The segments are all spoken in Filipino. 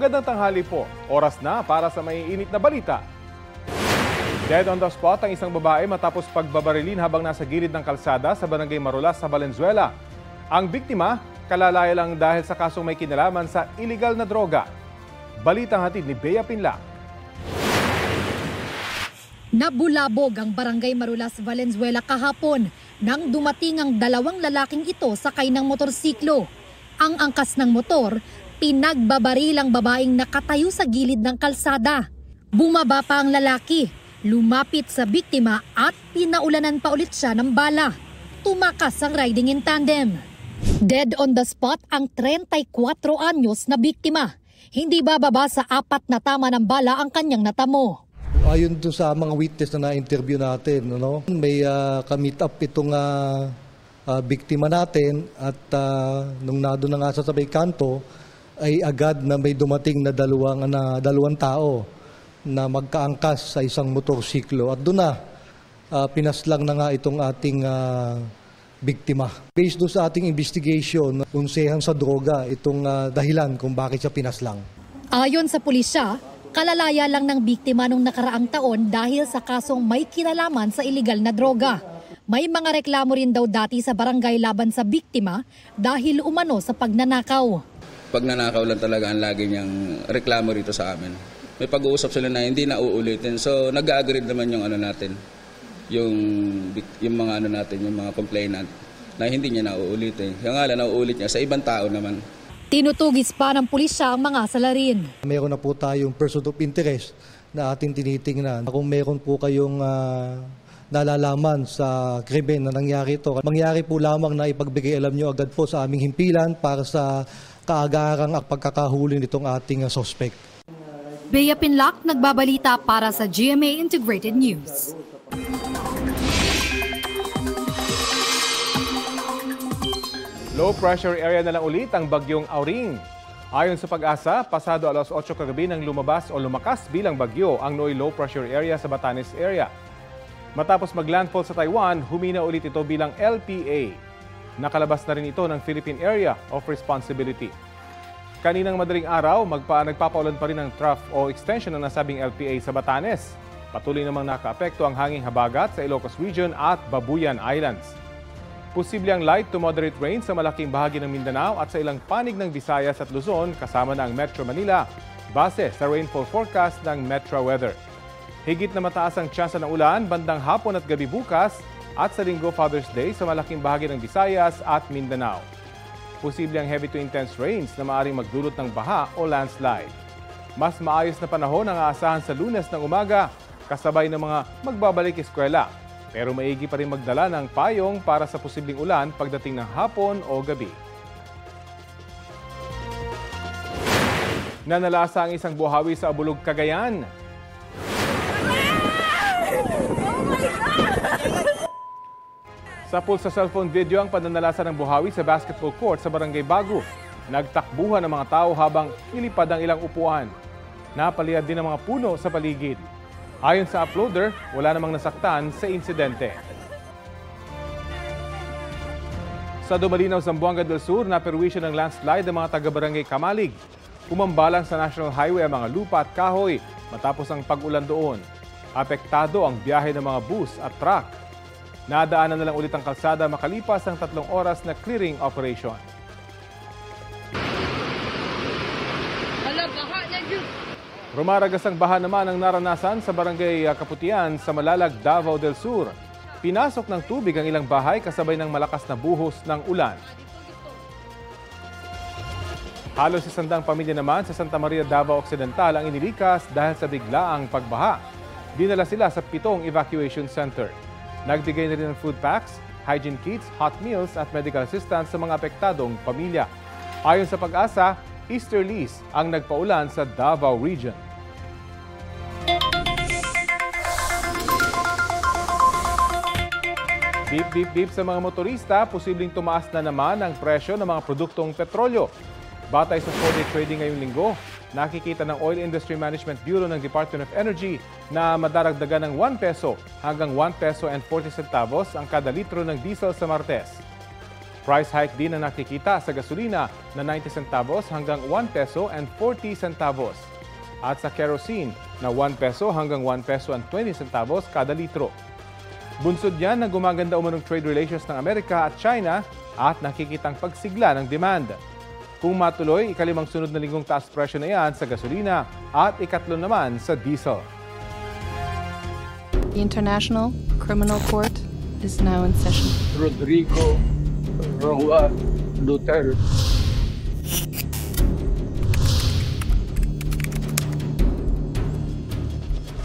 Magandang tanghali po. Oras na para sa maiinit na balita. Dead on the spot ang isang babae matapos pagbabarilin habang nasa gilid ng kalsada sa Barangay Marulas sa Valenzuela. Ang biktima, kalalaya lang dahil sa kasong may kinalaman sa illegal na droga. Balitang hatid ni Bea Pinlac. Nabulabog ang Barangay Marulas, Valenzuela kahapon nang dumating ang dalawang lalaking ito sakay ng motorsiklo. Ang angkas ng motor, pinagbabarilang babaeng nakatayo sa gilid ng kalsada. Bumaba pa ang lalaki, lumapit sa biktima at pinaulanan pa ulit siya ng bala. Tumakas ang riding in tandem. Dead on the spot ang 34 anyos na biktima. Hindi bababa sa 4 na tama ng bala ang kanyang natamo. Ayon doon sa mga witness na na-interview natin, may ka-meet up itong biktima natin at nung nado na nga sa sabay kanto ay agad na may dumating na dalawang tao na magkaangkas sa isang motorsiklo at doon na pinaslang na nga itong ating biktima. Based doon sa ating investigation, unsehan sa droga itong dahilan kung bakit siya pinaslang. Ayon sa pulisya, kalalaya lang ng biktima nung nakaraang taon dahil sa kasong may kinalaman sa iligal na droga. May mga reklamo rin daw dati sa barangay laban sa biktima dahil umano sa pagnanakaw. Pagnanakaw lang talaga ang lagi niyang reklamo rito sa amin. May pag-uusap sila na hindi na uulitin. So nag-agree naman yung natin, yung mga natin, yung mga complainant na hindi niya na uulitin. Yung nga lang nauulit niya sa ibang tao naman. Tinutugis pa ng pulisya ang mga salarin. Meron na po tayong person of interest na ating tinitingnan. Kung meron po kayong nalalaman sa krimen na nangyari ito, mangyari po lamang na ipagbigay alam nyo agad po sa aming himpilan para sa kaagarang at pagkakahuli nitong ating suspect. Bea Pinlac, nagbabalita para sa GMA Integrated News. Low pressure area na lang ulit ang bagyong Auring. Ayon sa Pag-asa, pasado alas 8 kagabi nang lumabas o lumakas bilang bagyo ang Noy low pressure area sa Batanes area. Matapos maglandfall sa Taiwan, humina ulit ito bilang LPA. Nakalabas na rin ito ng Philippine Area of Responsibility. Kaninang madaling araw, nagpapaulan pa rin ng trough o extension ng nasabing LPA sa Batanes. Patuloy namang nakaapekto ang hanging habagat sa Ilocos Region at Babuyan Islands. Posible ang light to moderate rain sa malaking bahagi ng Mindanao at sa ilang panig ng Visayas at Luzon kasama na ang Metro Manila base sa rainfall forecast ng Metro Weather. Higit na mataas ang tsansa ng ulan bandang hapon at gabi bukas at sa Linggo Father's Day sa malaking bahagi ng Visayas at Mindanao. Posible ang heavy to intense rains na maaaring magdulot ng baha o landslide. Mas maayos na panahon ang aasahan sa Lunes ng umaga kasabay ng mga magbabalik eskwela. Pero maigi pa rin magdala ng payong para sa posibleng ulan pagdating ng hapon o gabi. Nanalasa ang isang buhawi sa Abulog, Cagayan. Sa pulsa cellphone video ang pananalasa ng buhawi sa basketball court sa Barangay Bago. Nagtakbuhan ang mga tao habang nilipad ang ilang upuan. Napaliyad din ang mga puno sa paligid. Ayon sa uploader, wala namang nasaktan sa insidente. Sa Dumalinaw, Zamboanga del Sur, naperwisyo ng landslide ang mga taga-barangay Kamalig. Umambalang sa National Highway ang mga lupa at kahoy matapos ang pag-ulan doon. Apektado ang biyahe ng mga bus at truck. Nadaanan na lang ulit ang kalsada makalipas ang 3 oras na clearing operation. Rumaragas ang baha naman ang naranasan sa Barangay Kaputian sa Malalag, Davao del Sur. Pinasok ng tubig ang ilang bahay kasabay ng malakas na buhos ng ulan. Halos 100 pamilya naman sa Santa Maria, Davao Occidental ang inilikas dahil sa biglaang pagbaha. Dinala sila sa 7 evacuation center. Nagbigay na rin ng food packs, hygiene kits, hot meals at medical assistance sa mga apektadong pamilya. Ayon sa Pag-asa, easterlies ang nagpaulan sa Davao Region. Beep, beep, beep sa mga motorista, posibleng tumaas na naman ang presyo ng mga produktong petrolyo. Batay sa 4-day trading ngayong linggo, nakikita ng Oil Industry Management Bureau ng Department of Energy na madaragdagan ng 1 peso hanggang 1 peso and 40 centavos ang kada litro ng diesel sa Martes. Price hike din ang nakikita sa gasolina na 90 centavos hanggang 1 peso and 40 centavos. At sa kerosene na 1 peso hanggang 1 peso and 20 centavos kada litro. Bunsod yan na gumaganda umanong trade relations ng Amerika at China at nakikitang pagsigla ng demand. Kung matuloy, ikalimang sunod na linggong taas presyo na yan sa gasolina at ikatlo naman sa diesel. The International Criminal Court is now in session. Rodrigo Roa Duterte.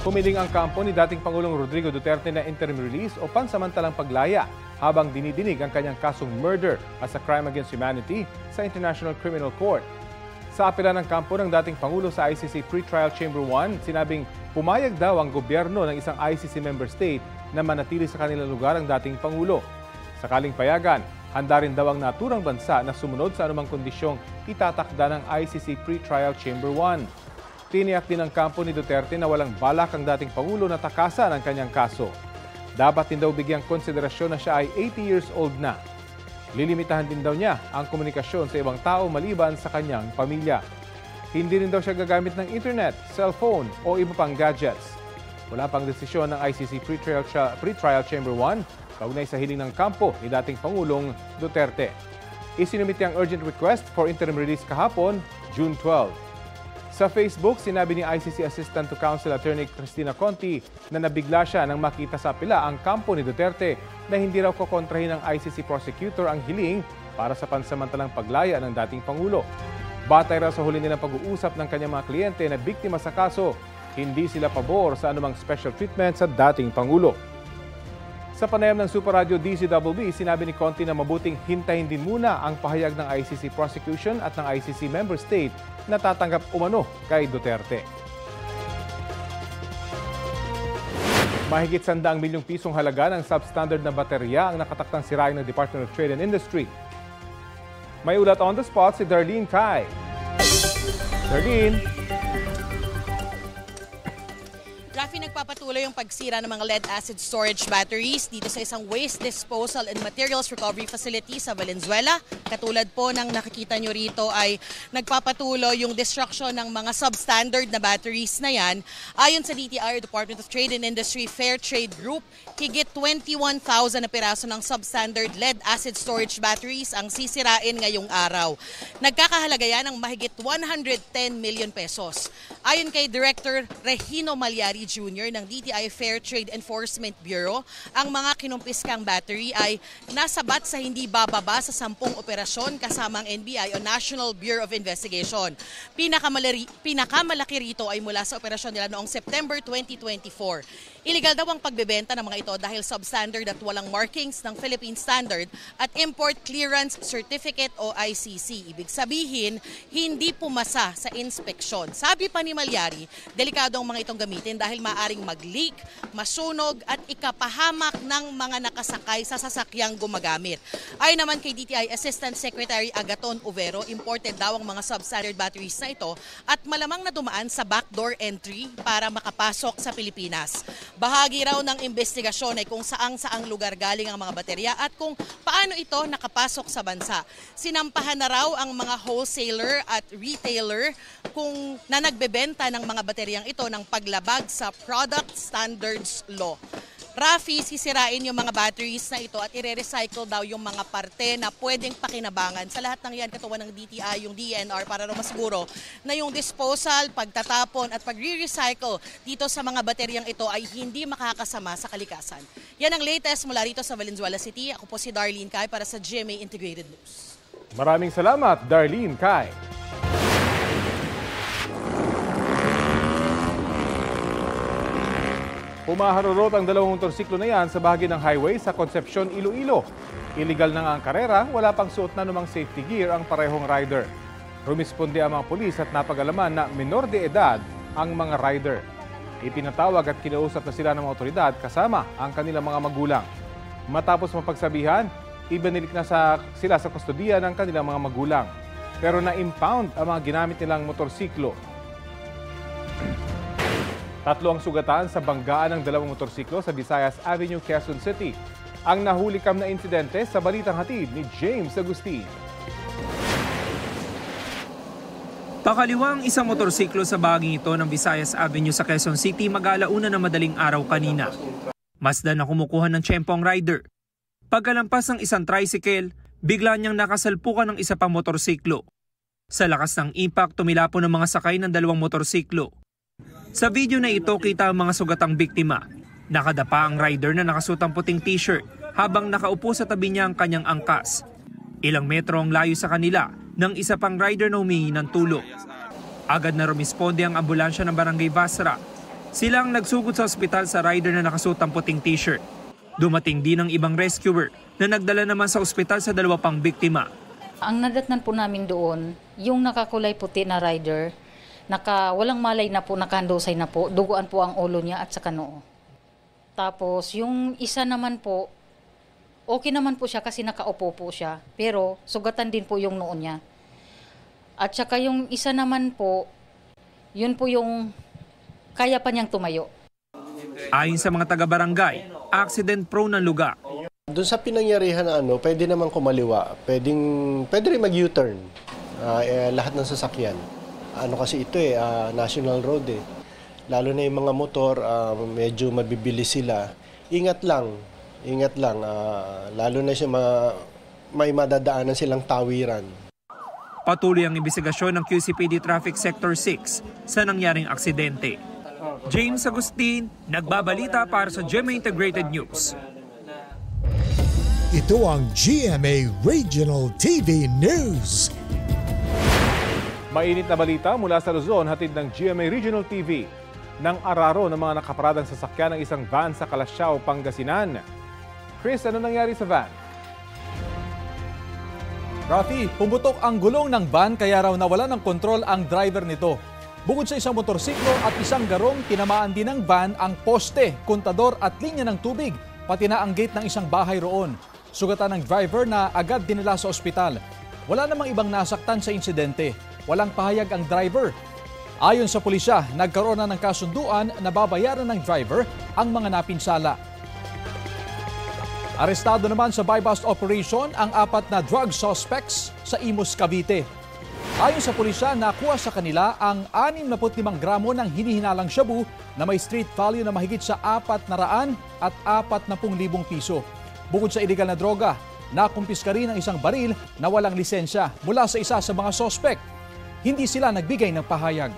Pumiling ang kampo ni dating Pangulong Rodrigo Duterte na interim release o pansamantalang paglaya habang dinidinig ang kanyang kasong murder as a crime against humanity sa International Criminal Court. Sa apela ng kampo ng dating Pangulo sa ICC Pretrial Chamber 1, sinabing pumayag daw ang gobyerno ng isang ICC member state na manatili sa kanilang lugar ang dating Pangulo. Sakaling payagan, handa rin daw ang naturang bansa na sumunod sa anumang kondisyong itatakda ng ICC Pretrial Chamber 1. Tiniyak din ng kampo ni Duterte na walang balak ang dating Pangulo na takasan ang kanyang kaso. Dapat din daw bigyang konsiderasyon na siya ay 80 years old na. Lilimitahan din daw niya ang komunikasyon sa ibang tao maliban sa kanyang pamilya. Hindi rin daw siya gagamit ng internet, cellphone o iba pang gadgets. Wala pang desisyon ng ICC Pretrial Chamber 1 kaugnay sa hiling ng kampo ni dating Pangulong Duterte. Isinumiti ang urgent request for interim release kahapon, June 12. Sa Facebook, sinabi ni ICC Assistant to Counsel Attorney Cristina Conti na nabigla siya nang makita sa apela ang kampo ni Duterte na hindi raw kokontrahin ng ICC prosecutor ang hiling para sa pansamantalang paglaya ng dating Pangulo. Batay raw sa huli nilang pag-uusap ng kanyang mga kliyente na biktima sa kaso, hindi sila pabor sa anumang special treatment sa dating Pangulo. Sa panayam ng Super Radio DZBB, sinabi ni Conti na mabuting hintayin din muna ang pahayag ng ICC prosecution at ng ICC member state na tatanggap umano kay Duterte. Mahigit 100 milyong pisong halaga ng substandard na baterya ang nakatakdang sirain ng Department of Trade and Industry. May ulat on the spot si Darlene Kai. Darlene. Rafi, nagpapatuloy yung pagsira ng mga lead-acid storage batteries dito sa isang waste disposal and materials recovery facility sa Valenzuela. Katulad po ng nakikita nyo rito ay nagpapatuloy yung destruction ng mga substandard na batteries na yan. Ayon sa DTI, Department of Trade and Industry Fair Trade Group, higit 21,000 na piraso ng substandard lead-acid storage batteries ang sisirain ngayong araw. Nagkakahalaga yan ng mahigit 110 million pesos. Ayon kay Director Regino Malyari Jr. ng DTI Fair Trade Enforcement Bureau, ang mga kinumpiskang battery ay nasabat sa hindi bababa sa 10 operasyon kasama ang NBI o National Bureau of Investigation. Pinakamalaki rito ay mula sa operasyon nila noong September 2024. Illegal daw ang pagbebenta ng mga ito dahil substandard at walang markings ng Philippine Standard at Import Clearance Certificate o ICC. Ibig sabihin, hindi pumasa sa inspeksyon. Sabi pa ni Malyari, delikado ang mga itong gamitin dahil maaring mag-leak, masunog at ikapahamak ng mga nakasakay sa sasakyang gumagamit. Ayon naman kay DTI Assistant Secretary Agaton Overo, imported daw ang mga substandard batteries na ito at malamang na dumaan sa backdoor entry para makapasok sa Pilipinas. Bahagi raw ng investigasyon ay kung saang-saang lugar galing ang mga baterya at kung paano ito nakapasok sa bansa. Sinampahan na raw ang mga wholesaler at retailer kung na nagbebenta ng mga bateryang ito ng paglabag sa Product Standards Law. Rafi, sisirain yung mga batteries na ito at ire-recycle daw yung mga parte na pwedeng pakinabangan. Sa lahat ng yan, katuwa ng DTI, yung DNR, para raw masiguro na yung disposal, pagtatapon at pagre-recycle dito sa mga bateryang ito ay hindi makakasama sa kalikasan. Yan ang latest mula rito sa Valenzuela City. Ako po si Darlene Kai para sa GMA Integrated News. Maraming salamat, Darlene Kai. Pumaharurot ang dalawang motorsiklo na yan sa bahagi ng highway sa Concepcion, Iloilo. Illegal na nga ang karera, wala pang suot na numang safety gear ang parehong rider. Rumisponde ang mga pulis at napag-alaman na menor de edad ang mga rider. Ipinatawag at kinausap na sila ng mga otoridad kasama ang kanilang mga magulang. Matapos mapagsabihan, ibinilik na sila sa kustodiya ng kanilang mga magulang. Pero na-impound ang mga ginamit nilang motorsiklo. 3 ang sugatan sa banggaan ng dalawang motorsiklo sa Visayas Avenue, Quezon City. ang nahulikam na insidente sa balitang hatid ni James Agustin. Pakaliwa ang isang motorsiklo sa bahaging ito ng Visayas Avenue sa Quezon City mag-alauna na madaling araw kanina. Masdan na kumukuha ng tiyempo ang rider. Pagkalampas ng isang tricycle, bigla niyang nakasalpukan ng isa pang motorsiklo. Sa lakas ng impact, tumilapon ng mga sakay ng dalawang motorsiklo. Sa video na ito, kita ang mga sugatang biktima. Nakadapa ang rider na nakasutang puting t-shirt habang nakaupo sa tabi niya ang kanyang angkas. Ilang metro ang layo sa kanila ng isa pang rider na humingi ng tulong. Agad na rumisponde ang ambulansya ng Barangay Basra. Sila ang nagsugod sa ospital sa rider na nakasutang puting t-shirt. Dumating din ang ibang rescuer na nagdala naman sa ospital sa dalawa pang biktima. Ang nadatnan po namin doon, yung nakakulay puti na rider, walang malay na po, nakahandusay na po, duguan po ang ulo niya at saka noo. Tapos yung isa naman po, okay naman po siya kasi nakaupo po siya, pero sugatan din po yung noo niya. At saka yung isa naman po, yun po yung kaya pa niyang tumayo. Ayon sa mga taga-barangay, accident-prone ang lugar. Doon sa pinangyarihan na pwede naman kumaliwa, pwede rin mag-U-turn, lahat ng sasakyan. Kasi ito national road Lalo na yung mga motor, medyo mabibilis sila. Ingat lang, lalo na siya may madadaanan silang tawiran. Patuloy ang imbestigasyon ng QCPD Traffic Sector 6 sa nangyaring aksidente. James Agustin, nagbabalita para sa GMA Integrated News. Ito ang GMA Regional TV News. Mainit na balita mula sa Luzon, hatid ng GMA Regional TV. Nang araro ng mga nakaparadang sasakyan ng isang van sa Calasiao, Pangasinan. Chris, ano nangyari sa van? Rafi, pumutok ang gulong ng van kaya raw nawala ng kontrol ang driver nito. Bukod sa isang motorsiklo at isang garong, tinamaan din ng van ang poste, kontador at linya ng tubig, pati na ang gate ng isang bahay roon. Sugatan ng driver na agad dinala sa ospital. Wala namang ibang nasaktan sa insidente. Walang pahayag ang driver. Ayon sa pulisya, nagkaroon na ng kasunduan na babayaran ng driver ang mga napinsala. Arestado naman sa buy-bust operation ang 4 na drug suspects sa Imus, Cavite. Ayon sa pulisya, nakuha sa kanila ang 65 gramo ng hinihinalang shabu na may street value na mahigit sa 400 at 40,000 piso. Bukod sa illegal na droga, nakumpiska rin ang isang baril na walang lisensya mula sa isa sa mga suspect. Hindi sila nagbigay ng pahayag.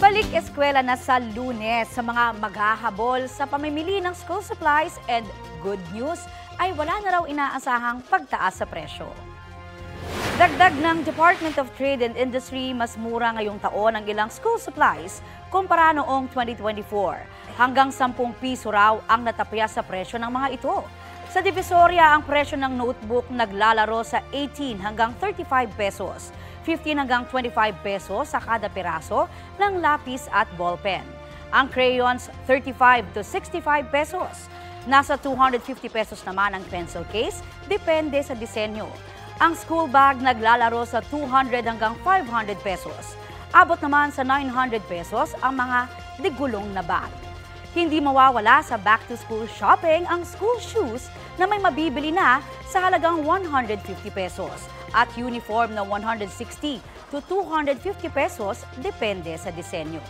Balik eskwela na sa Lunes sa mga maghahabol sa pamimili ng school supplies and good news ay wala na raw inaasahang pagtaas sa presyo. Dagdag ng Department of Trade and Industry, mas mura ngayong taon ang ilang school supplies kumpara noong 2024. Hanggang 10 piso raw ang natapya sa presyo ng mga ito. Sa Divisoria, ang presyo ng notebook naglalaro sa 18 hanggang 35 pesos. 15 hanggang 25 pesos sa kada piraso ng lapis at ballpen. Ang crayons, 35 to 65 pesos. Nasa 250 pesos naman ang pencil case, depende sa disenyo. Ang school bag naglalaro sa 200 hanggang 500 pesos. Abot naman sa 900 pesos ang mga digulong na bag. Hindi mawawala sa back-to-school shopping ang school shoes na may mabibili na sa halagang 150 pesos at uniform na 160 to 250 pesos depende sa disenyo.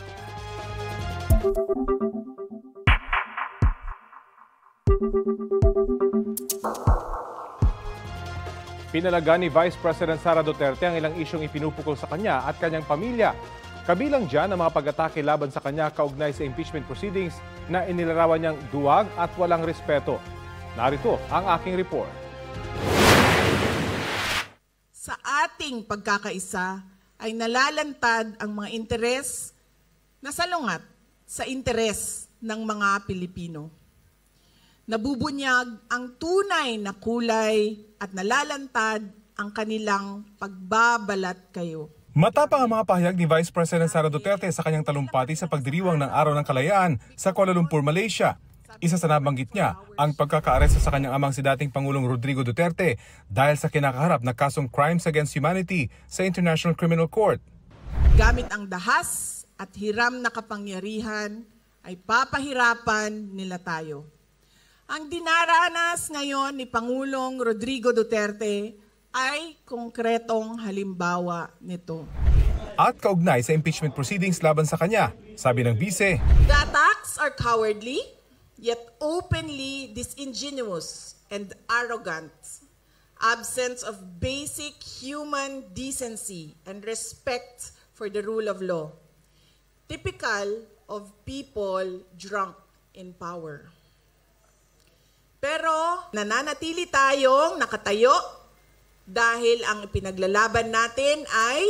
Pinalaga ni Vice President Sara Duterte ang ilang isyong ipinupukol sa kanya at kanyang pamilya. Kabilang dyan ang mga pag-atake laban sa kanya kaugnay sa impeachment proceedings na inilarawan niyang duwag at walang respeto. Narito ang aking report. Sa ating pagkakaisa ay nalalantad ang mga interes na salungat sa interes ng mga Pilipino. Nabubunyag ang tunay na kulay at nalalantad ang kanilang pagbabalat kayo. Matapang ang mga pahayag ni Vice President Sara Duterte sa kanyang talumpati sa pagdiriwang ng Araw ng Kalayaan sa Kuala Lumpur, Malaysia. Isa sa nabanggit niya ang pagkakaaresto sa kanyang amang si dating Pangulong Rodrigo Duterte dahil sa kinakaharap na kasong crimes against humanity sa International Criminal Court. Gamit ang dahas at hiram na kapangyarihan ay papahirapan nila tayo. Ang dinaranas ngayon ni Pangulong Rodrigo Duterte ay konkretong halimbawa nito. At kaugnay sa impeachment proceedings laban sa kanya, sabi ng Vice, "The attacks are cowardly, yet openly disingenuous and arrogant, absence of basic human decency and respect for the rule of law, typical of people drunk in power." Pero nananatili tayong nakatayo dahil ang ipinaglalaban natin ay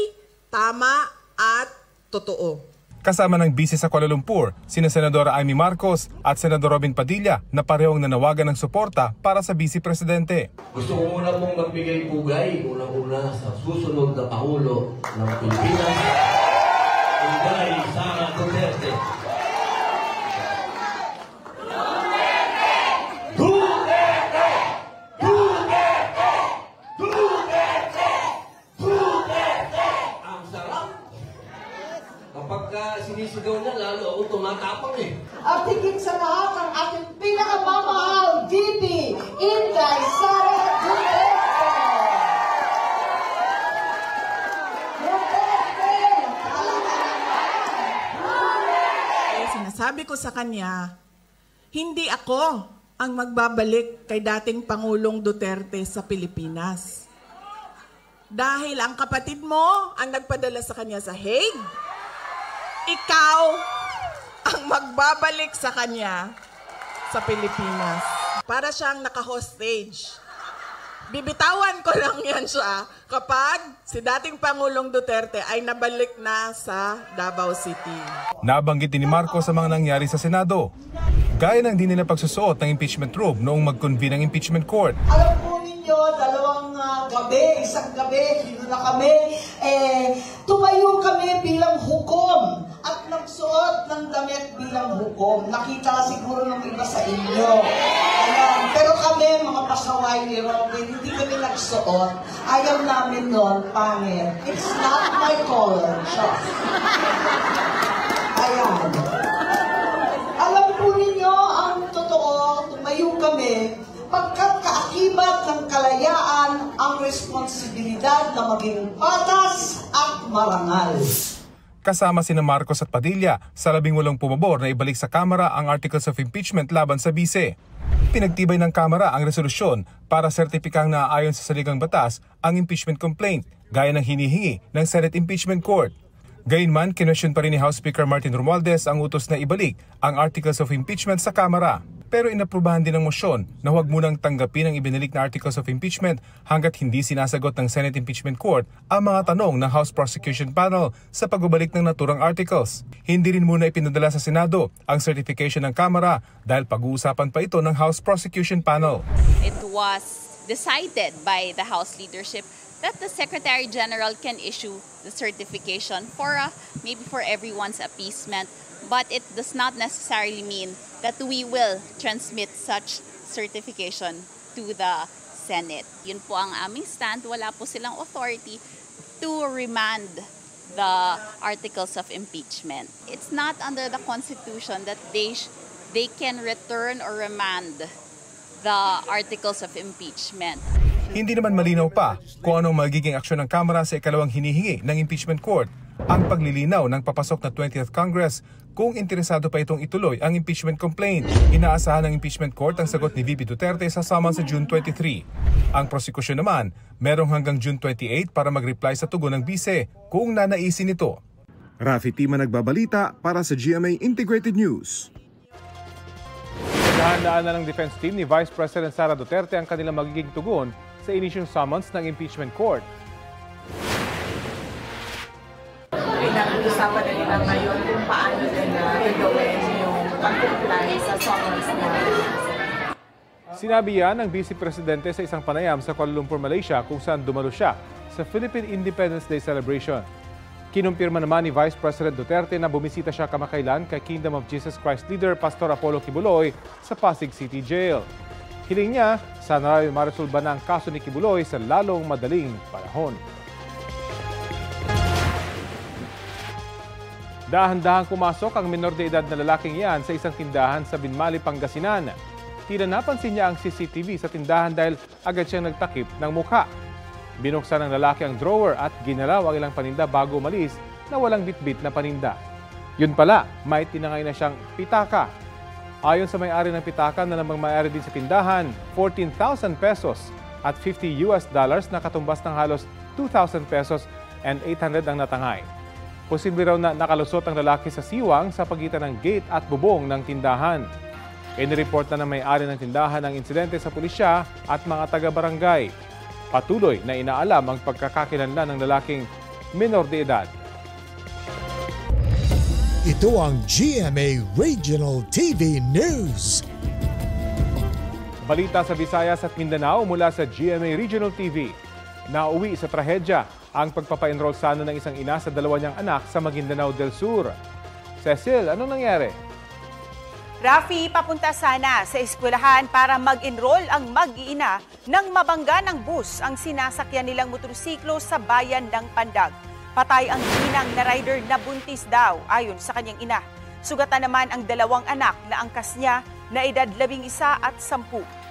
tama at totoo. Kasama ng Vice sa Kuala Lumpur, sina Senadora Amy Marcos at Senador Robin Padilla na parehong nanawagan ng suporta para sa Vice Presidente. Gusto ko muna pong magbigay pugay, unang-una sa susunod na Pangulo ng Pilipinas, Inday Sara Duterte. Kapag sinisigaw niya, lalo ako tumatapang eh. At higit sa lahat ang ating pinakamamahal, VP Inday Sara Duterte. Sinasabi ko sa kanya, hindi ako ang magbabalik kay dating Pangulong Duterte sa Pilipinas. Dahil ang kapatid mo ang nagpadala sa kanya sa Hague, ikaw ang magbabalik sa kanya sa Pilipinas. Para siyang naka-hostage. Bibitawan ko lang yan siya kapag si dating Pangulong Duterte ay nabalik na sa Davao City. Nabanggit ni Marcos sa mga nangyari sa Senado, gaya ng di nila pagsusuot ng impeachment robe noong mag-convene ang impeachment court. Alam po ninyo, isang gabi, na kami, tumayo kami bilang hukom at nagsuot ng damit bilang hukom. Nakita siguro ng iba sa inyo. Ayan. Pero kami, mga pasaway ni Robin, hindi kami nagsuot. Ayaw namin nun, pangit. It's not my color. Ayan. Alam po ninyo, ang totoo, tumayo kami, pagkat kaakibat ng kalayaan ang responsibilidad na maging patas at marangal. Kasama sina Marcos at Padilla sa 18 pumabor na ibalik sa Kamara ang Articles of Impeachment laban sa Vice. Pinagtibay ng Kamara ang resolusyon para sertipikang naaayon sa saligang batas ang impeachment complaint gaya ng hinihingi ng Senate Impeachment Court. Gayunman, kinwestiyon pa rin ni House Speaker Martin Romualdez ang utos na ibalik ang Articles of Impeachment sa Kamara. Pero inaprubahan din ng mosyon na huwag munang tanggapin ang ibinalik na Articles of Impeachment hanggat hindi sinasagot ng Senate Impeachment Court ang mga tanong ng House Prosecution Panel sa pagbabalik ng naturang articles. Hindi rin muna ipinadala sa Senado ang certification ng Kamara dahil pag-uusapan pa ito ng House Prosecution Panel. It was decided by the House leadership that the Secretary General can issue the certification for maybe for everyone's appeasement, but it does not necessarily mean that we will transmit such certification to the Senate. Yun po ang aming stand. Wala po silang authority to remand the articles of impeachment. It's not under the Constitution that they can return or remand the articles of impeachment. Hindi naman malinaw pa kung anong magiging aksyon ng Kamara sa ikalawang hinihingi ng impeachment court, ang paglilinaw ng papasok na 20th Congress kung interesado pa itong ituloy ang impeachment complaint. Inaasahan ng impeachment court ang sagot ni VP Duterte sa summons sa June 23. Ang prosecution naman, merong hanggang June 28 para mag-reply sa tugon ng Vice kung nanaisin ito. Rafi Tima nagbabalita para sa GMA Integrated News. Dahan-daan na ng defense team ni Vice President Sara Duterte ang kanilang magiging tugon sa inisyong summons ng impeachment court. Pinag-uusapan na nila ngayon kung paano nila gagawin yung pag-comply sa summons na. Sinabi yan ng Vice Presidente sa isang panayam sa Kuala Lumpur, Malaysia kung saan dumalo siya sa Philippine Independence Day celebration. Kinumpirma naman ni Vice President Duterte na bumisita siya kamakailan kay Kingdom of Jesus Christ leader Pastor Apollo Kibuloy sa Pasig City Jail. Hiling niya, sana rin maresolba na ang kaso ni Kibuloy sa lalong madaling panahon. Dahan-dahang pumasok ang menor de edad na lalaking iyan sa isang tindahan sa Binmali, Pangasinan. Tila napansin niya ang CCTV sa tindahan dahil agad siyang nagtakip ng mukha. Binuksan ng lalaki ang drawer at ginalaw ang ilang paninda bago umalis na walang bitbit na paninda. Yun pala, may tinangay na siyang pitaka. Ayon sa may-ari ng pitaka na namang may-ari din sa tindahan, 14,000 pesos at $50 na katumbas ng halos 2,000 pesos and 800 ang natangay. Posible raw na nakalusot ang lalaki sa siwang sa pagitan ng gate at bubong ng tindahan. Inireport na ng may-ari ng tindahan ang insidente sa pulisya at mga taga-barangay. Patuloy na inaalam ang pagkakakilanlan ng lalaking menor de edad. Ito ang GMA Regional TV News. Balita sa Visayas at Mindanao mula sa GMA Regional TV. Nauwi sa trahedya ang pagpapa-enroll sana ng isang ina sa dalawa niyang anak sa Maguindanao del Sur. Cecil, anong nangyari? Rafi, papunta sana sa eskwelahan para mag-enroll ang mag-iina nang mabangga ng bus ang sinasakyan nilang motorsiklo sa bayan ng Pandag. Patay ang ginang na rider na buntis daw ayon sa kanyang ina. Sugatan naman ang dalawang anak na angkas niya na edad 11 at 10.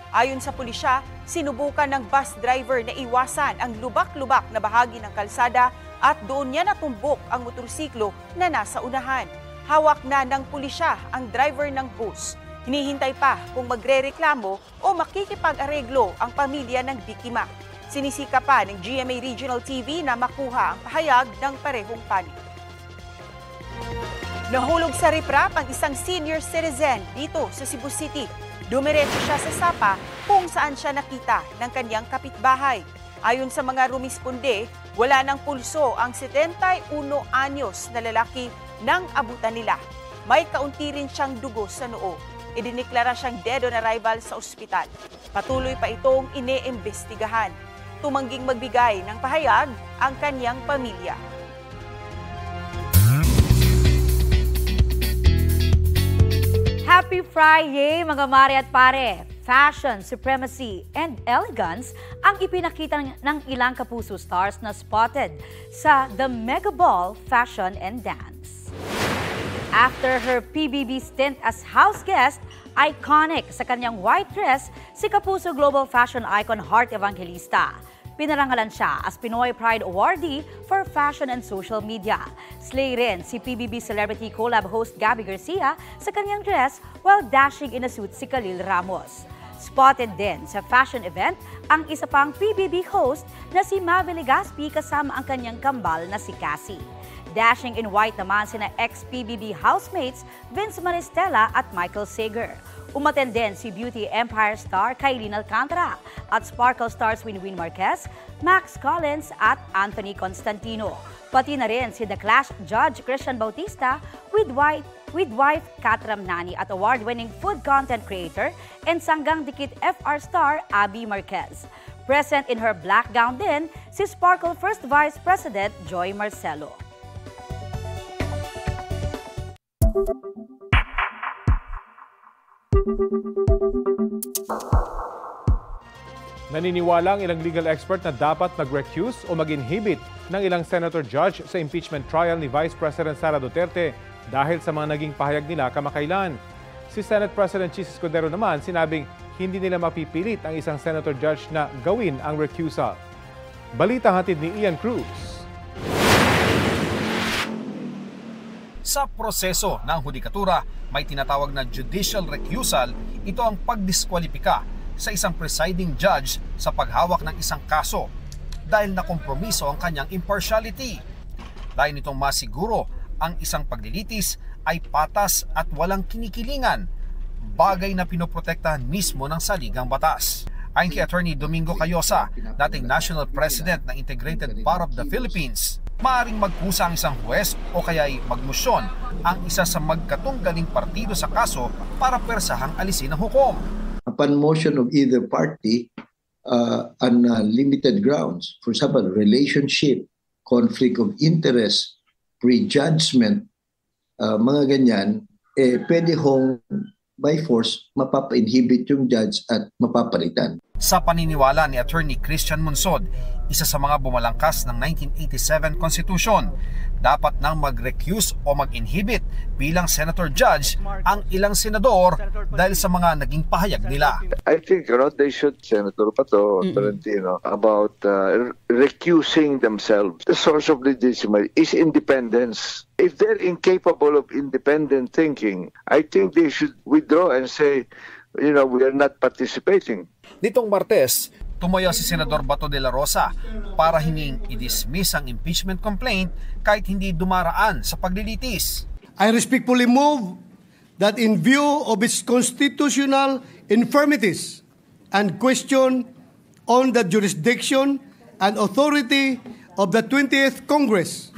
Ayon sa pulisya, sinubukan ng bus driver na iwasan ang lubak-lubak na bahagi ng kalsada at doon niya natumbok ang motorsiklo na nasa unahan. Hawak na ng pulisya ang driver ng bus. Hinihintay pa kung magrereklamo o makikipag-areglo ang pamilya ng biktima. Sinisika pa ng GMA Regional TV na makuha ang pahayag ng parehong panig. Nahulog sa riprap ang isang senior citizen dito sa Cebu City. Dumiretso siya sa sapa kung saan siya nakita ng kanyang kapitbahay. Ayon sa mga rumisponde, wala ng pulso ang 71 anyos na lalaki nang abutan nila. May kaunti rin siyang dugo sa noo. Idiniklara siyang dead on arrival sa ospital. Patuloy pa itong iniimbestigahan. Tumangging magbigay ng pahayag ang kanyang pamilya. Happy Friday mga mare at pare! Fashion, supremacy, and elegance ang ipinakita ng ilang kapuso stars na spotted sa The Mega Ball Fashion and Dance. After her PBB stint as house guest, iconic sa kanyang white dress si kapuso global fashion icon Heart Evangelista. Pinarangalan siya as Pinoy Pride Awardee for Fashion and Social Media. Slay rin si PBB Celebrity Collab host Gabby Garcia sa kanyang dress while dashing in a suit si Khalil Ramos. Spotted din sa fashion event ang isa pang PBB host na si Mavi Legaspi kasama ang kanyang kambal na si Cassie. Dashing in white naman sina ex-PBB housemates Vince Maristella at Michael Sager. Umattend din si Beauty Empire star Kailin Alcantara at Sparkle stars Winwin Marquez, Max Collins at Anthony Constantino. Pati na rin si The Clash judge Christian Bautista with wife Kat Ramnani at award-winning food content creator and Sanggang Dikit FR star Abby Marquez. Present in her black gown din si Sparkle First Vice President Joy Marcelo. Naniniwala ang ilang legal expert na dapat mag-recuse o mag-inhibit ng ilang senator judge sa impeachment trial ni Vice President Sara Duterte dahil sa mga naging pahayag nila kamakailan. Si Senate President Chis Escudero naman sinabing hindi nila mapipilit ang isang senator judge na gawin ang recusal. Balita hatid ni Ian Cruz. Sa proseso ng hudikatura, may tinatawag na judicial recusal. Ito ang pagdiskwalipika sa isang presiding judge sa paghawak ng isang kaso dahil nakompromiso ang kanyang impartiality. Dahil nitong masiguro ang isang paglilitis ay patas at walang kinikilingan, bagay na pinoprotektahan mismo ng saligang batas. Ayon kay Attorney Domingo Cayosa, dating National President ng Integrated Bar of the Philippines, maaaring magkusa ang isang huwes o kaya'y magmusyon ang isa sa magkatunggaling partido sa kaso para persahang alisin ang hukom. Upon motion of either party on limited grounds, for example, relationship, conflict of interest, prejudgment, mga ganyan, pwede hong by force mapapa-inhibit yung judge at mapapalitan. Sa paniniwala ni Attorney Christian Monsod, isa sa mga bumalangkas ng 1987 Constitution. Dapat nang mag-recuse o mag-inhibit bilang senator judge ang ilang senador dahil sa mga naging pahayag nila. I think they should, Senator Pato, Tolentino, about recusing themselves. The source of legitimacy is independence. If they're incapable of independent thinking, I think they should withdraw and say, we are not participating. Nitong Martes, tumayo si Senador Bato de la Rosa para hinging i-dismiss ang impeachment complaint kahit hindi dumaraan sa paglilitis. I respectfully move that in view of its constitutional infirmities and question on the jurisdiction and authority of the 20th Congress,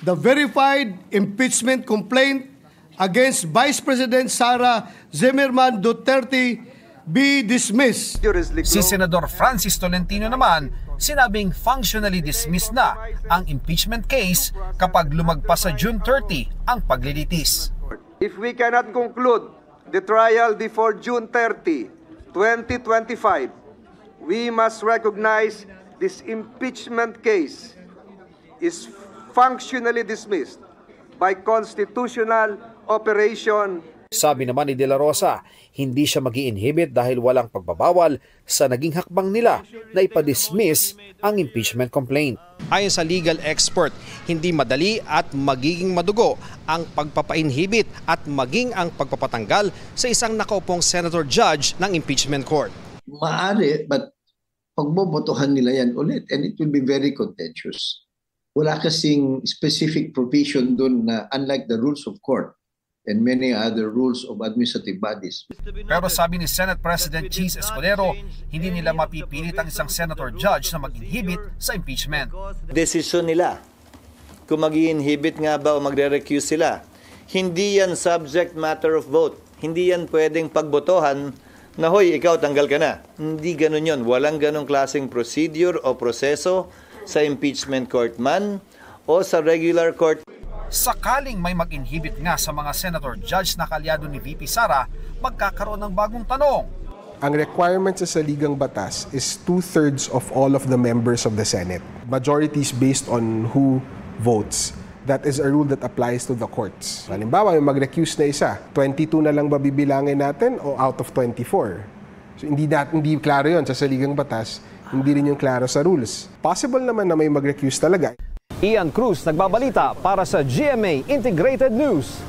the verified impeachment complaint against Vice President Sara Zimmerman Duterte be dismissed. Si Senador Francis Tolentino naman, sinabing functionally dismissed na ang impeachment case kapag lumagpas sa June 30 ang paglilitis. If we cannot conclude the trial before June 30, 2025, we must recognize this impeachment case is functionally dismissed by constitutional operation. Sabi naman ni De La Rosa, hindi siya mag-i-inhibit dahil walang pagbabawal sa naging hakbang nila na ipadismiss ang impeachment complaint. Ayon sa legal expert, hindi madali at magiging madugo ang pagpapa-inhibit at maging ang pagpapatanggal sa isang nakaupong senator judge ng impeachment court. Maaari, but pagbobotohan nila yan ulit and it will be very contentious. Wala kasing specific provision dun na unlike the rules of court and many other rules of administrative bodies. Pero sabi ni Senate President Cheese Escudero, hindi nila mapipilit ang isang senator judge na mag-inhibit sa impeachment. Desisyon nila kung mag-inhibit nga ba o magre-recuse sila. Hindi yan subject matter of vote. Hindi yan pwedeng pagbotohan na, hoy, ikaw tanggal ka na. Hindi ganun yun. Walang ganung klaseng procedure o proseso sa impeachment court man o sa regular court. Sakaling may mag-inhibit nga sa mga senator judge na kalyado ni VP Sara, magkakaroon ng bagong tanong. Ang requirement sa saligang batas is 2/3 of all of the members of the Senate. Majority is based on who votes. That is a rule that applies to the courts. Halimbawa, may mag-recuse na isa, 22 na lang ba bibilangin natin o out of 24? So hindi klaro yon sa saligang batas, hindi rin yung klaro sa rules. Possible naman na may mag-recuse talaga. Ian Cruz nagbabalita para sa GMA Integrated News.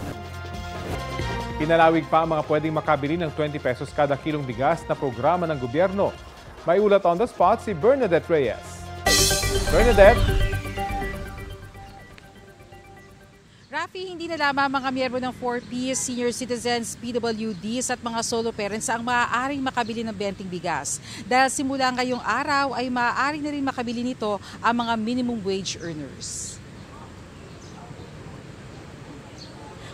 Pinalawig pa ang mga pwedeng makabili ng 20 pesos kada kilong bigas na programa ng gobyerno. May ulat on the spot si Bernadette Reyes. Bernadette? Rafi, hindi na lamang mga miyembro ng 4Ps, senior citizens, PWDs at mga solo parents ang maaaring makabili ng benteng bigas. Dahil simula ngayong araw ay maaari na rin makabili nito ang mga minimum wage earners.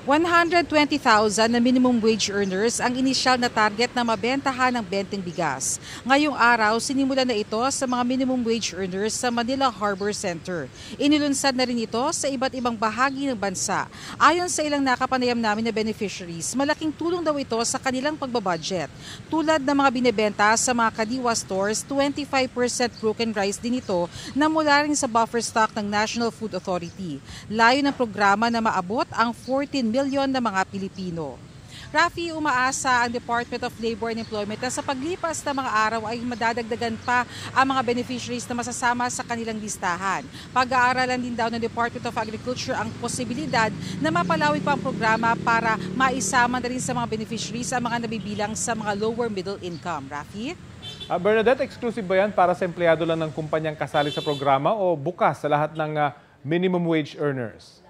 120,000 na minimum wage earners ang inisyal na target na mabentahan ng benteng bigas. Ngayong araw, sinimula na ito sa mga minimum wage earners sa Manila Harbor Center. Inilunsad na rin ito sa iba't ibang bahagi ng bansa. Ayon sa ilang nakapanayam namin na beneficiaries, malaking tulong daw ito sa kanilang pagbabudget. Tulad ng mga binebenta sa mga Kadiwa stores, 25% broken rice din ito na mula rin sa buffer stock ng National Food Authority. Layo ng programa na maabot ang 14 milyon na mga Pilipino. Rafi, umaasa ang Department of Labor and Employment na sa paglipas ng mga araw ay madadagdagan pa ang mga beneficiaries na masasama sa kanilang listahan. Pag-aaralan din daw ng Department of Agriculture ang posibilidad na mapalawig pa ang programa para maisama na rin sa mga beneficiaries ang mga nabibilang sa mga lower middle income. Rafi? Bernadette, exclusive ba yan para sa empleyado lang ng kumpanyang kasali sa programa o bukas sa lahat ng minimum wage earners?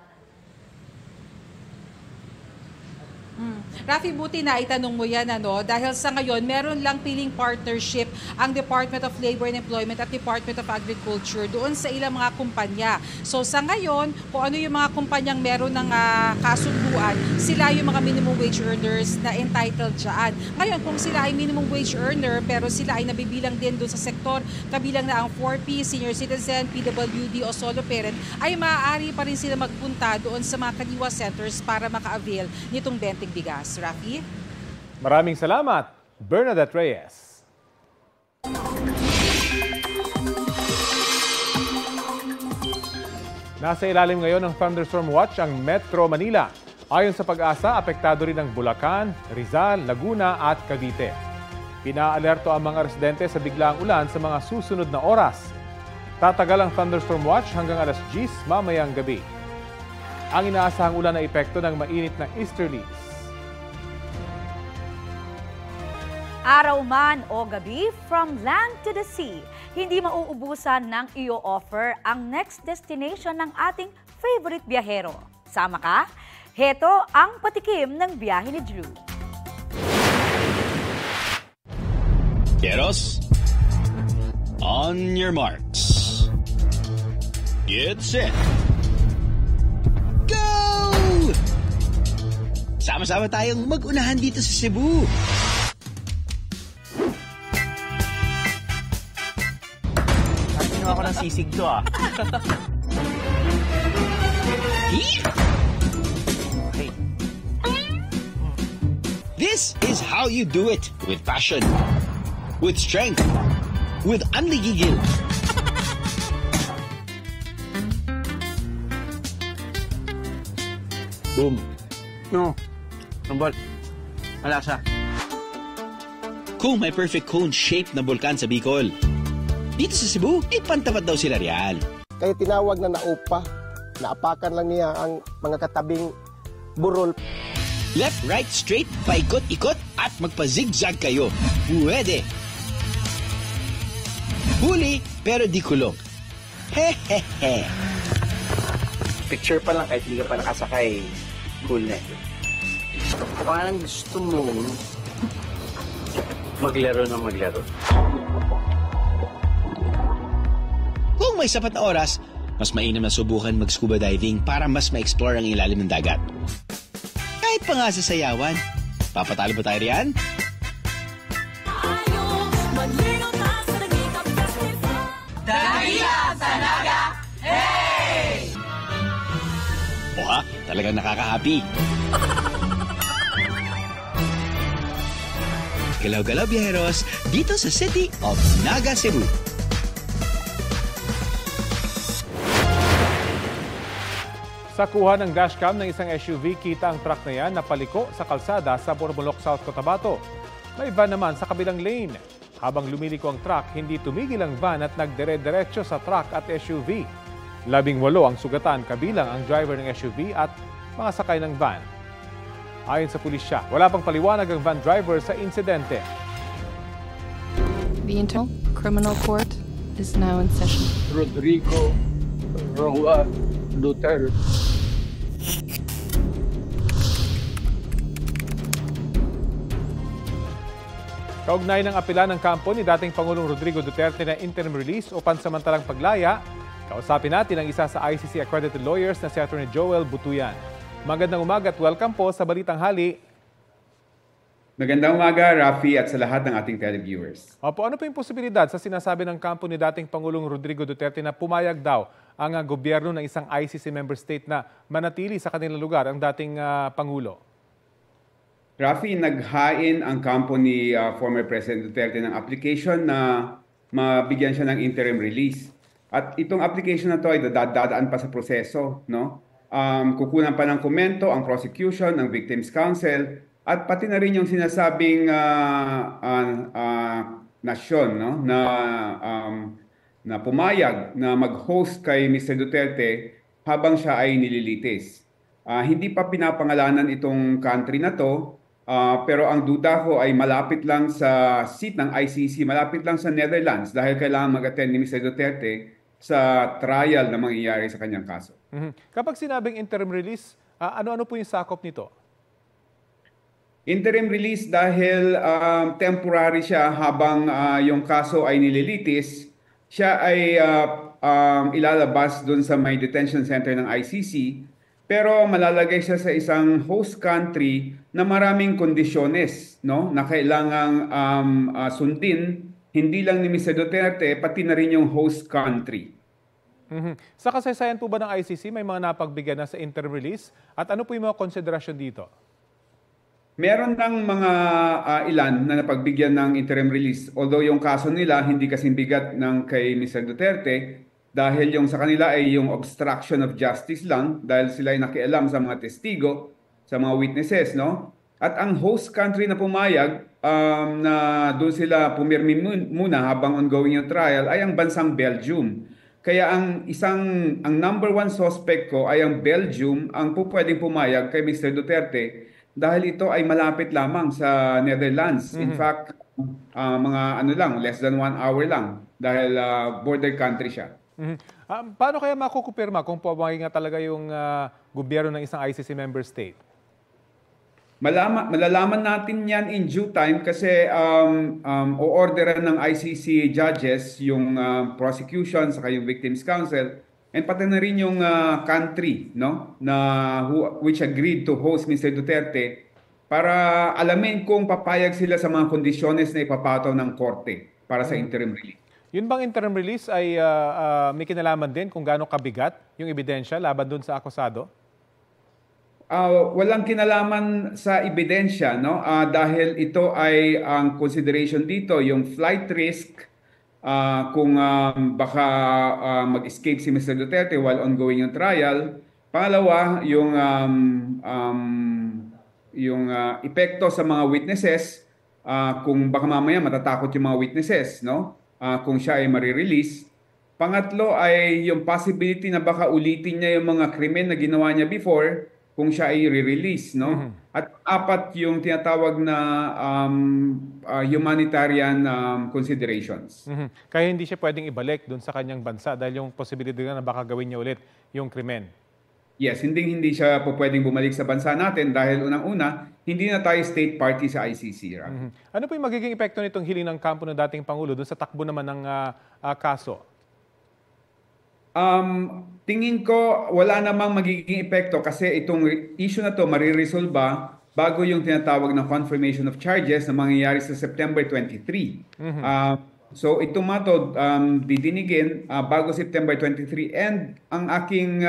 Rafi, buti na itanong mo yan, dahil sa ngayon, meron lang piling partnership ang Department of Labor and Employment at Department of Agriculture doon sa ilang mga kumpanya. So sa ngayon, kung ano yung mga kumpanyang meron ng kasunduan, sila yung mga minimum wage earners na entitled dyan. Ngayon, kung sila ay minimum wage earner pero sila ay nabibilang din doon sa sektor, kabilang na ang 4P, senior citizen, PWD o solo parent, ay maaari pa rin sila magpunta doon sa mga Kadiwa centers para maka-avail nitong benteng bigas. Rafi? Maraming salamat, Bernadette Reyes. Nasa ilalim ngayon ng thunderstorm watch ang Metro Manila. Ayon sa Pag-asa, apektado rin ang Bulacan, Rizal, Laguna at Cavite. Pinaalerto ang mga residente sa biglaang ulan sa mga susunod na oras. Tatagal ang thunderstorm watch hanggang alas 10 mamayang gabi. Ang inaasahang ulan na epekto ng mainit na easterlies. Araw man o gabi, from land to the sea, hindi mauubusan ng iyo offer ang next destination ng ating favorite biyahero. Sama ka? Heto ang patikim ng biyahe ni Drew. Keros, on your marks. Get set. Go! Sama-sama tayong mag-unahan dito sa Cebu. Ako ng sisig to ah. Okay. This is how you do it with passion, with strength, with unligigil. Boom. No. Rumbol. Malasa. Kung may perfect cone-shaped na bulkan sa Bicol, dito sa Cebu, pantapat daw sila riyan. Kaya tinawag na naupa. Naapakan lang niya ang mga katabing burol. Left, right, straight, paikot-ikot at magpa-zigzag kayo. Pwede. Huli, pero di kulong. Hehehe. Picture pa lang kahit hindi ka pa nakasakay. Cool na. Parang gusto mo maglaro na maglaro. Kung may sapat na oras, mas mainam na subukan mag-scuba diving para mas ma-explore ang ilalim ng dagat. Kahit pa nga sa sayawan, papatalo ba tayo riyan? Dahiya sa Naga! Hey! Oha, talagang nakaka-happy. Galaw-galaw biyaheros dito sa City of Naga, Cebu. Sa kuha ng dashcam ng isang SUV, kita ang truck na yan na paliko sa kalsada sa Borboloc, South Cotabato. May van naman sa kabilang lane. Habang lumiliko ang truck, hindi tumigil ang van at nagdire-diretso sa truck at SUV. 18 ang sugatan kabilang ang driver ng SUV at mga sakay ng van. Ayon sa pulisya, wala pang paliwanag ang van driver sa insidente. The Internal Criminal Court is now in session. Rodrigo Roa Duterte. Kaugnay ng apela ng kampo ni dating Pangulong Rodrigo Duterte na interim release o pansamantalang paglaya, kausapin natin ang isa sa ICC accredited lawyers na si Attorney Joel Butuyan. Magandang umaga at welcome po sa Balitang Hali. Magandang umaga, Rafi, at sa lahat ng ating televiewers. Opo, ano po yung posibilidad sa sinasabi ng kampo ni dating Pangulong Rodrigo Duterte na pumayag daw ang gobyerno ng isang ICC member state na manatili sa kanilang lugar ang dating Pangulo? Rafi, naghain ang kampo ni former President Duterte ng application na mabigyan siya ng interim release. At itong application na to ay dadaan pa sa proseso, no? Kukunan pa ng komento ang prosecution, ang Victims Council, at pati na rin yung sinasabing nasyon, no? Na pumayag na mag-host kay Mr. Duterte habang siya ay nililitis. Hindi pa pinapangalanan itong country na to, pero ang duda ko ay malapit lang sa seat ng ICC, malapit lang sa Netherlands dahil kailangan mag-attend ni Mr. Duterte sa trial na mangyayari sa kanyang kaso. Kapag sinabing interim release, ano-ano po yung sakop nito? Interim release dahil temporary siya habang yung kaso ay nililitis. Siya ay ilalabas dun sa may detention center ng ICC, pero malalagay siya sa isang host country na maraming kondisyones, no? Na kailangang sundin, hindi lang ni Mr. Duterte, pati na rin yung host country. Sa kasaysayan po ba ng ICC, may mga napagbigyan na sa interim release? At ano po yung mga konsiderasyon dito? Meron ng mga ilan na napagbigyan ng interim release. Although yung kaso nila hindi kasing bigat ng kay Mr. Duterte, dahil yung sa kanila ay yung obstruction of justice lang dahil sila ay nakialam sa mga testigo, sa mga witnesses, no? At ang host country na pumayag na doon sila pumirmi muna habang ongoing yung trial ay ang bansang Belgium. Kaya ang number one suspect ko ay ang Belgium ang pwedeng pumayag kay Mr. Duterte dahil ito ay malapit lamang sa Netherlands. In fact, less than 1 hour lang dahil border country siya. Paano kaya makukupirma kung pumayag nga talaga yung gobyerno ng isang ICC member state? Malalaman natin yan in due time kasi o-orderan ng ICC judges yung prosecution saka yung Victims Council and pati na rin yung country, no, which agreed to host Mr. Duterte para alamin kung papayag sila sa mga kondisyones na ipapataw ng korte para sa interim release. Yun bang interim release ay may kinalaman din kung gaano kabigat yung ebidensya laban dun sa akusado? Walang kinalaman sa ebidensya, no? Dahil ito ay ang consideration dito, yung flight risk, kung baka mag-escape si Mr. Duterte while ongoing yung trial. Pangalawa, yung epekto sa mga witnesses, kung baka mamaya matatakot yung mga witnesses, no? Kung siya ay marirelease. Pangatlo ay yung possibility na baka ulitin niya yung mga krimen na ginawa niya before kung siya ay re-release, no? At apat yung tinatawag na humanitarian considerations. Kaya hindi siya pwedeng ibalik doon sa kanyang bansa dahil yung posibilidad na baka gawin niya ulit yung krimen. Yes, hindi siya po pwedeng bumalik sa bansa natin dahil unang-una, hindi na tayo state party sa ICC. Ano po yung magiging epekto nitong hiling ng kampo ng dating Pangulo doon sa takbo naman ng kaso? Tingin ko wala namang magiging epekto kasi itong issue na to mariresolba bago yung tinatawag na confirmation of charges na mangyayari sa September 23. So itong mato didinigin bago September 23 and ang aking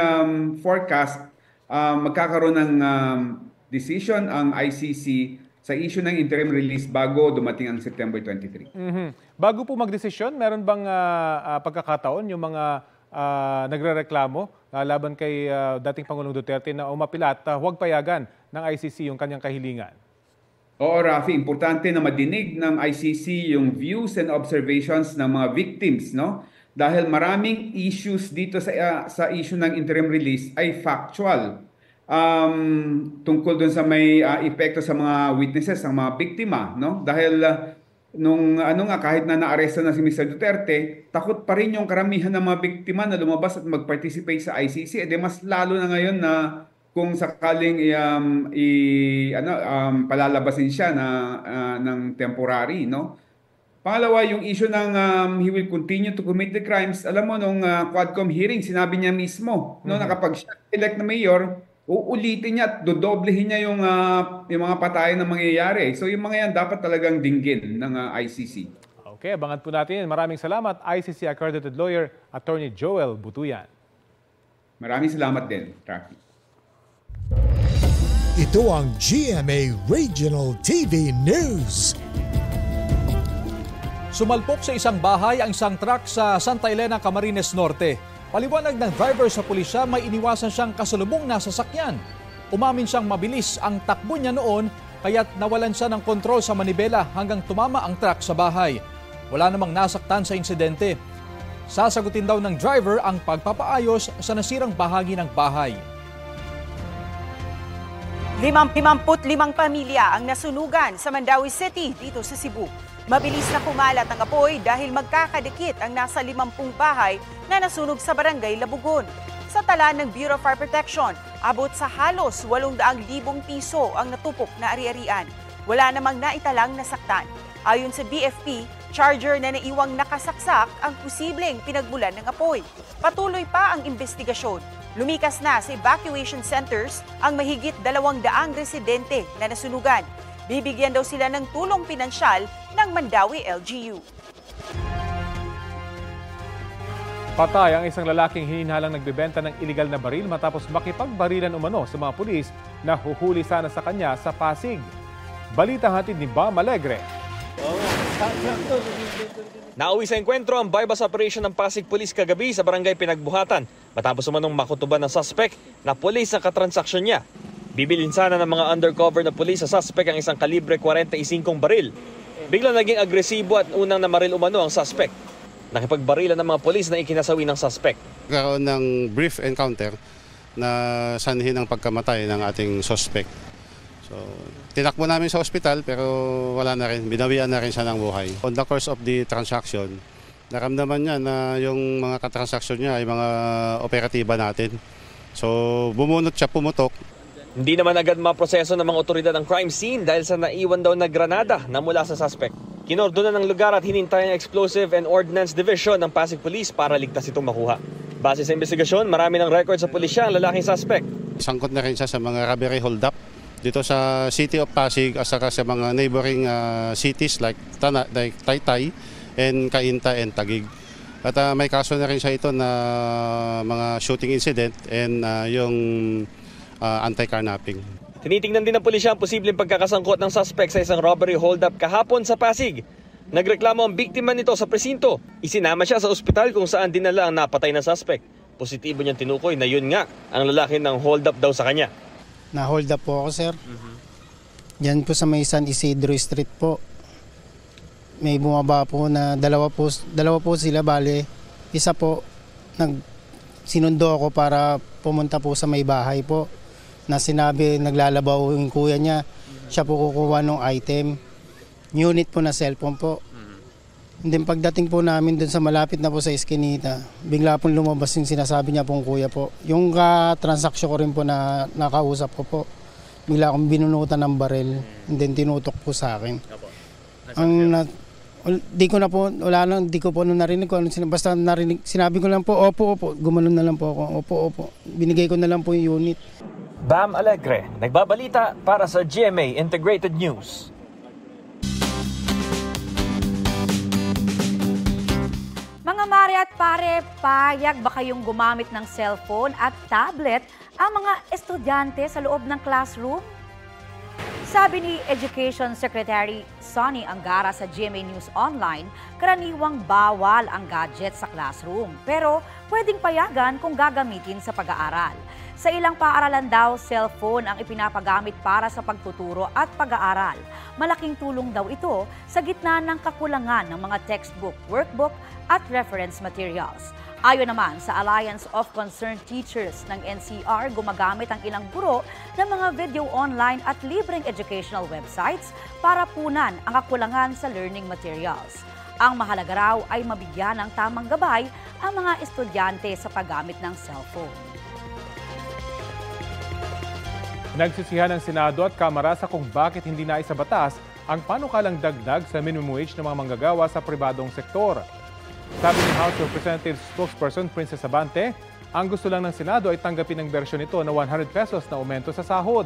forecast magkakaroon ng decision ang ICC sa issue ng interim release bago dumating ang September 23. Bago po magdesisyon, meron bang pagkakataon yung mga nagrereklamo laban kay dating Pangulong Duterte na umapilat huwag payagan ng ICC yung kanyang kahilingan? Oo, Rafi, importante na madinig ng ICC yung views and observations ng mga victims, no? Dahil maraming issues dito sa issue ng interim release ay factual. Tungkol dun sa may epekto sa mga witnesses, ang mga biktima, no? Dahil kahit na naaresto na si Mr. Duterte, takot pa rin yung karamihan ng mga biktima na lumabas at mag-participate sa ICC. Mas lalo na ngayon na kung sakaling palalabasin siya ng temporary, no? Pangalawa, yung issue ng he will continue to commit the crimes. Alam mo, nung Quadcom hearing, sinabi niya mismo, no, na kapag siya elect na mayor, uulitin niya at dodoblehin niya yung mga patayan na mangyayari. So yung mga yan dapat talagang dinggin ng ICC. Okay, abangan po natin. Maraming salamat, ICC accredited lawyer, Attorney Joel Butuyan. Maraming salamat din, Rafi. Ito ang GMA Regional TV News. Sumalpok sa isang bahay ang isang truck sa Santa Elena, Camarines Norte. Paliwanag ng driver sa pulisya, may iniwasan siyang kasalubong na sasakyan. Umamin siyang mabilis ang takbo niya noon, kaya't nawalan siya ng kontrol sa manibela hanggang tumama ang truck sa bahay. Wala namang nasaktan sa insidente. Sasagutin daw ng driver ang pagpapaayos sa nasirang bahagi ng bahay. 55 pamilya ang nasunugan sa Mandawi City dito sa Cebu. Mabilis na kumalat ang apoy dahil magkakadikit ang nasa 50 bahay na nasunog sa barangay Labugon. Sa tala ng Bureau of Fire Protection, abot sa halos 800,000 piso ang natupok na ari-arian. Wala namang naitalang nasaktan. Ayon sa BFP, charger na naiwang nakasaksak ang posibleng pinagmulan ng apoy. Patuloy pa ang investigasyon. Lumikas na sa evacuation centers ang mahigit 200 residente na nasunugan. Bibigyan daw sila ng tulong pinansyal ng Mandawi LGU. Patay ang isang lalaking hininalang nagbebenta ng iligal na baril matapos makipagbarilan umano sa mga pulis na huhuli sana sa kanya sa Pasig. Balita hatid ni Bam Alegre. Nauwi sa enkwentro ang bypass operation ng Pasig Police kagabi sa barangay Pinagbuhatan matapos umanong makutuban ng suspect na pulis ang katransaksyon niya. Bibilin sana ng mga undercover na pulis sa suspect ang isang kalibre 45 baril. Biglang naging agresibo at unang namaril umano ang suspect. Nakipagbarilan ng mga pulis na ikinasawi ng suspect. Nagkaroon ng brief encounter na sanhin ang pagkamatay ng ating suspect. So, tinakbo namin sa ospital pero wala na rin, binawian na rin siya ng buhay. On the course of the transaction, naramdaman niya na yung mga katransaksyon niya ay mga operatiba natin. So, bumunot siya, pumutok. Hindi naman agad maproseso ng mga otoridad ang crime scene dahil sa naiwan daw na granada na mula sa suspect. Kinordonan ng lugar at hinintay ang Explosive and Ordnance Division ng Pasig Police para ligtas itong makuha. Base sa investigasyon, marami ng record sa pulisya ang lalaking suspect. Sangkot na rin siya sa mga robbery hold-up dito sa City of Pasig at saka sa mga neighboring cities like Taytay and Cainta and Taguig. At may kaso na rin siya ito na mga shooting incident and yung anti-carnapping. Tinitingnan din ng pulisya ang posibleng pagkakasangkot ng suspect sa isang robbery hold-up kahapon sa Pasig. Nagreklamo ang biktima nito sa presinto. Isinama siya sa ospital kung saan dinala ang napatay na suspect. Positibo niyang tinukoy na yun nga ang lalaki ng hold-up daw sa kanya. Na-hold up po ako, sir. Diyan po sa may San Isidro Street po. May bumaba po na dalawa po sila, bale. Isa po, sinundo ako para pumunta po sa may bahay po. Na sinabi, naglalabaw yung kuya niya. Siya po kukuha ng item. Unit po na cellphone po. And then pagdating po namin dun sa malapit na po sa Eskinita, bigla pong lumabas yung sinasabi niya pong kuya po. Yung transaksyon ko rin po na nakausap ko po, bigla akong binunutan ng baril and then tinutok po sa akin. Di ko po narinig ko. Basta narinig, sinabi ko lang po, opo, gumanon na lang po ako, opo. Binigay ko na lang po yung unit. Bam Alegre, nagbabalita para sa GMA Integrated News. Mga mare at pare, payag ba kayong gumamit ng cellphone at tablet ang mga estudyante sa loob ng classroom? Sabi ni Education Secretary Sonny Angara sa GMA News Online, karaniwang bawal ang gadget sa classroom, pero pwedeng payagan kung gagamitin sa pag-aaral. Sa ilang paaralan daw, cellphone ang ipinapagamit para sa pagtuturo at pag-aaral. Malaking tulong daw ito sa gitna ng kakulangan ng mga textbook, workbook at reference materials. Ayon naman sa Alliance of Concerned Teachers ng NCR, gumagamit ang ilang guro ng mga video online at libreng educational websites para punan ang kakulangan sa learning materials. Ang mahalaga raw ay mabigyan ng tamang gabay ang mga estudyante sa paggamit ng cellphone. Nagsisihan ng Senado at Kamara sa kung bakit hindi naisabatas ang panukalang dagdag sa minimum wage ng mga manggagawa sa pribadong sektor. Sabi ni House of Representatives spokesperson Princess Abante, ang gusto lang ng Senado ay tanggapin ang bersyon nito na 100 pesos na aumento sa sahod.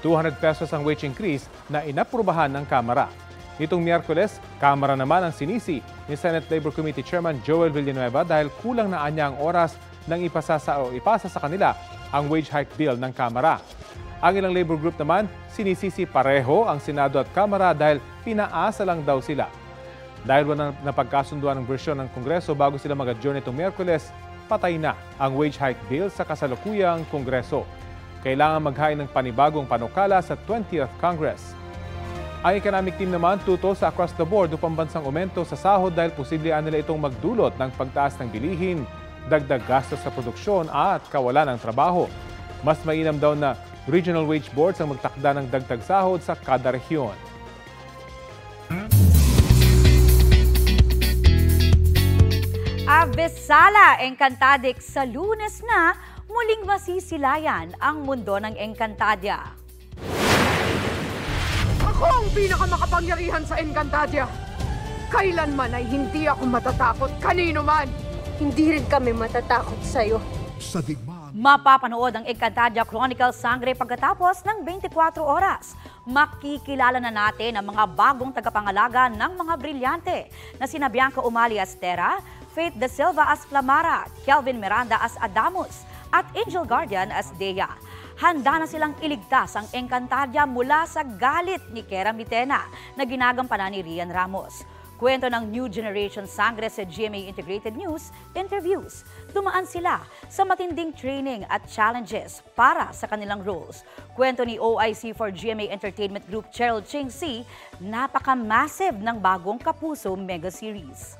200 pesos ang wage increase na inaprubahan ng Kamara. Nitong Miyerkules, Kamara naman ang sinisi ni Senate Labor Committee Chairman Joel Villanueva dahil kulang na anya ang oras nang ipasa sa kanila ang wage hike bill ng Kamara. Ang ilang labor group naman, sinisisi pareho ang Senado at Kamara dahil pinaasa lang daw sila. Dahil wala napagkasunduan ng bersyon ng Kongreso bago sila mag-adjourn itong Miyerkules, patay na ang wage hike bill sa kasalukuyang Kongreso. Kailangan maghain ng panibagong panukala sa 20th Congress. Ang economic team naman tuto sa across the board upang bansang aumento sa sahod dahil posibleng nila itong magdulot ng pagtaas ng bilihin, dagdag gastos sa produksyon at kawalan ng trabaho. Mas mainam daw na regional wage boards ang magtakda ng dagdag sahod sa kada rehiyon. Avesala Encantadix sa Lunes na muling masisilayan ang mundo ng Encantadia. Ako ang pinakamakapangyarihan sa Encantadia. Kailanman ay hindi ako matatakot kanino man. Hindi rin kami matatakot sa'yo. Mapapanood ang Encantadia Chronicles Sangre pagkatapos ng 24 oras. Makikilala na natin ang mga bagong tagapangalaga ng mga brilyante na sina Bianca Umali as Terra, Faith De Silva as Flamara, Kelvin Miranda as Adamus, at Angel Guardian as Dea. handa na silang iligtas ang Encantadia mula sa galit ni Kera Mitena na ginagampanan ni Rian Ramos. Kwento ng New Generation Sangre sa GMA Integrated News Interviews. Dumaan sila sa matinding training at challenges para sa kanilang roles. Kwento ni OIC for GMA Entertainment Group Cheryl Ching C, napaka-massive ng bagong Kapuso Mega Series.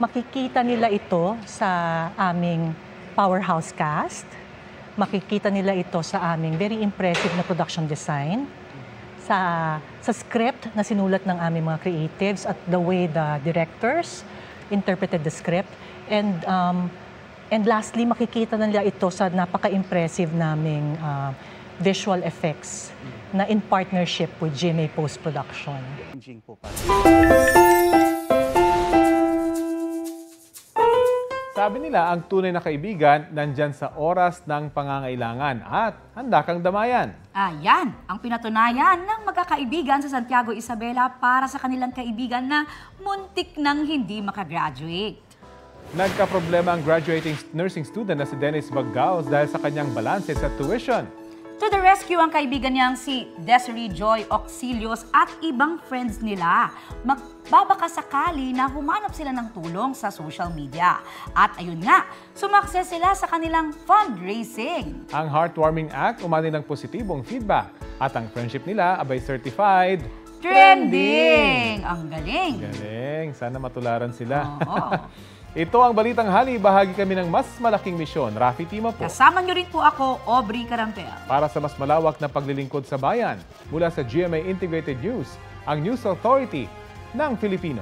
Makikita nila ito sa aming powerhouse cast. Makikita nila ito sa aming very impressive na production design. Sa script na sinulat ng aming mga creatives at the way the directors interpreted the script. And lastly, makikita nila ito sa napaka-impressive naming visual effects na in partnership with GMA Post-Production. Sabi nila, ang tunay na kaibigan nandyan sa oras ng pangangailangan at handa kang damayan. Ayan, ang pinatunayan ng magkakaibigan sa Santiago Isabela para sa kanilang kaibigan na muntik nang hindi makagraduate. Nagkaproblema ang graduating nursing student na si Dennis Baggaos dahil sa kanyang balanse sa tuition. To the rescue ang kaibigan niyang si Desiree Joy Auxilios at ibang friends nila. Magbabaka sakali na humanap sila ng tulong sa social media. At ayun nga, sumakses sila sa kanilang fundraising. Ang heartwarming act umani ng positibong feedback at ang friendship nila abay certified trending! Ang galing! Galing! Sana matularan sila. Oo. Ito ang Balitang Hali. Bahagi kami ng mas malaking misyon. Rafi Tima po. Kasama niyo rin po ako, Aubrey Carampel. Para sa mas malawak na paglilingkod sa bayan, mula sa GMA Integrated News, ang News Authority ng Filipino.